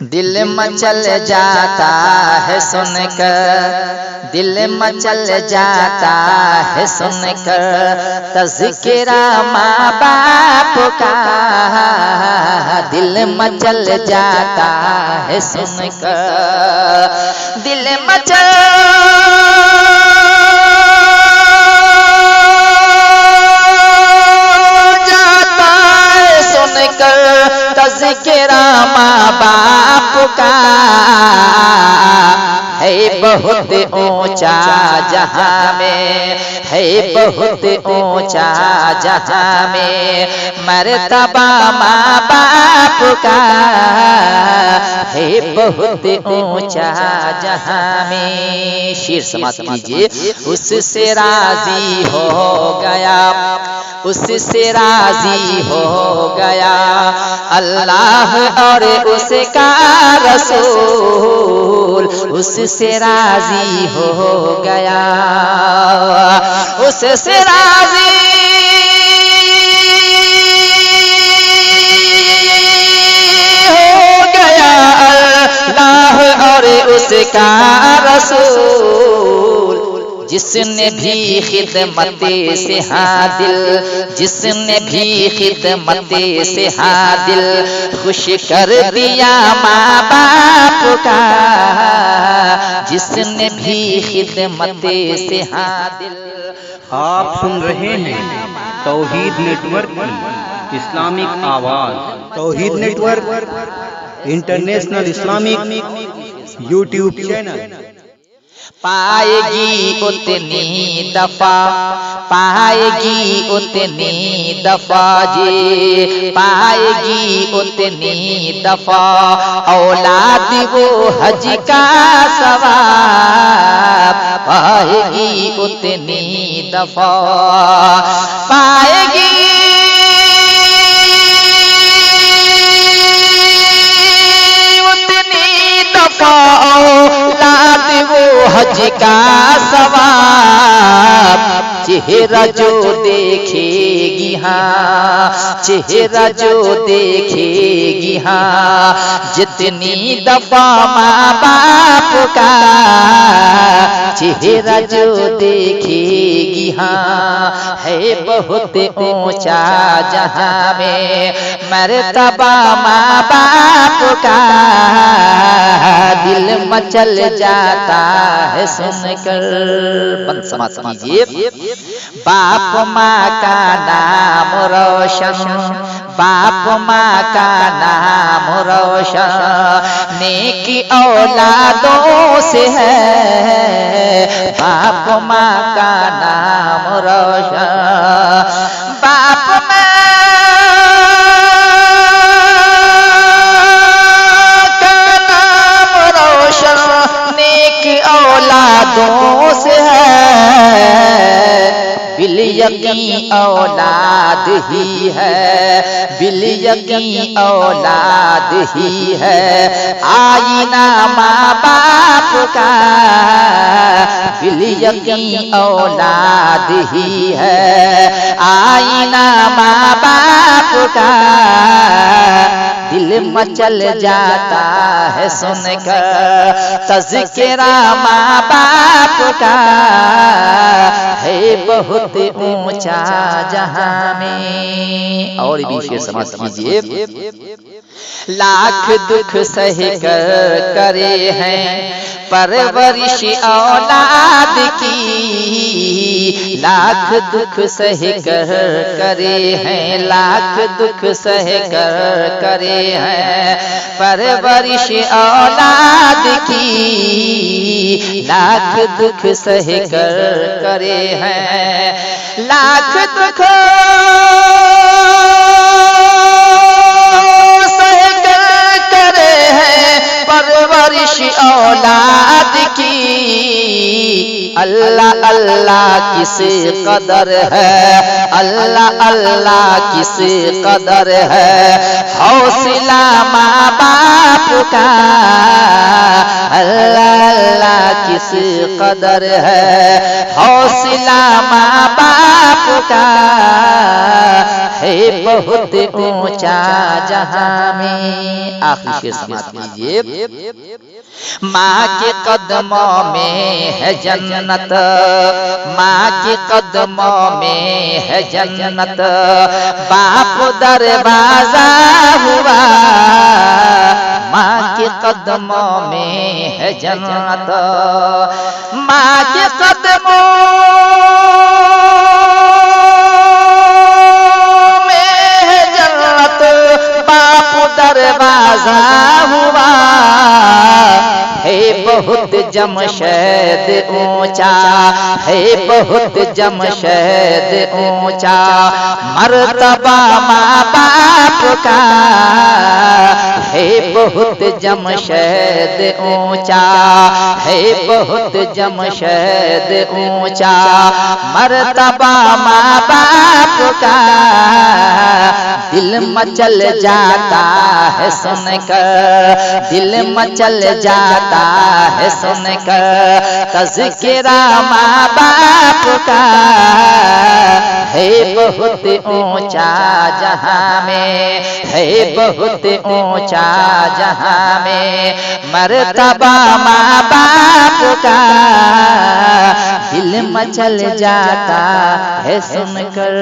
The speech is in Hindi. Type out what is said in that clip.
दिल मचल जाता है सुनकर, दिल मचल जाता है सुनकर तज़किरा माँ बाप का। दिल मचल जाता है सुनकर, दिल मचल जाता है सुनकर तज़किरा माँ बाप का। है बहुत ऊंचा जहां में, है बहुत ऊंचा जहां में मर्तबा माँ बाप का। है बहुत ऊंचा जहां में। शेर समाप्त कीजिए। उससे राजी हो गया, उससे राजी हो गया अल्लाह और उसका रसूल। उससे राजी हो गया, उससे राजी हो गया अल्लाह और उसका रसूल। जिसने भी खिदमत से हाँ दिल, जिसने भी खिदमत से हाँ दिल खुश कर दिया माँ बाप का। जिसने भी खिदमत से हाँ दिल। आप सुन रहे हैं तौहीद नेटवर्क की इस्लामिक आवाज़। Tauheed network international Islamic YouTube channel. पाएगी उतनी दफा, पाएगी उतनी दफा जी, पाएगी उतनी दफा औलाद वो हज का सवाब। पाएगी उतनी दफा, पाएगी उतनी दफा औलाद वो हज का सवाब। चेहरा जो देखेगी हाँ, चेहरा जो देखेगी हाँ जितनी दफा माँ बाप का। चेहरा जो देखेगी हाँ है बहुत ऊंचा जहां में मर्तबा माँ बाप का। दिल मचल जाता है सुनकर। बंद समाप्त कीजिए। बाप माँ का नाम रोशन, बाप माँ का नाम रोशन नेकी औलादों से है। बाप माँ का नाम रोशन, बाप माँ का नाम रोशन नेकी औलादों से है। बिल यकीन औलाद ही है, बिल यकीन औलाद ही है आईना माँ बाप का। बिल यकीन औलाद ही है आईना माँ बाप का। दिल मचल जाता है सुनकर तज़किरा माँ बाप का। है बहुत ऊंचा जहां में। और भी शेर समाप्त कीजिए। लाख दुख सह कर करे हैं परवरिश औलाद की। लाख दुख सह कर करे हैं, लाख दुख सह कर करे हैं परवरिश औलाद की। लाख दुख सह कर करे हैं, लाख दुख सह कर करे हैं परवरिश औलाद की। अल्लाह अल्लाह किस कदर है, अल्लाह अल्लाह किस कदर है हौसला माँ बाप का। अल्लाह अल्लाह किस कदर है हौसला माँ बाप बाप का है बहुत ऊंचा जहां में। आखिरी शेर समाप्त कीजिए। माँ के कदमों में है जन्नत, माँ के कदमों में है जन्नत, बाप दरवाजा हुआ, माँ के कदमों में है जन्नत, माँ के कदमों में है जन्नत, बाप दरवाजा हुआ, है बहुत जमशेद ऊंचा, है बहुत जमशेद ऊंचा, मर्तबा माँ बाप का है बहुत जमशेद ऊंचा, है बहुत जमशेद ऊंचा, मर्तबा माँ बाप का। दिल मचल जाता है सुनकर, दिल मचल जाता है सुनकर तज़किरा माँ बाप का, है बहुत ऊंचा जहां में, है बहुत ऊंचा जहां में, मर्तबा माँ बाप का दिल मचल जाता है सुनकर।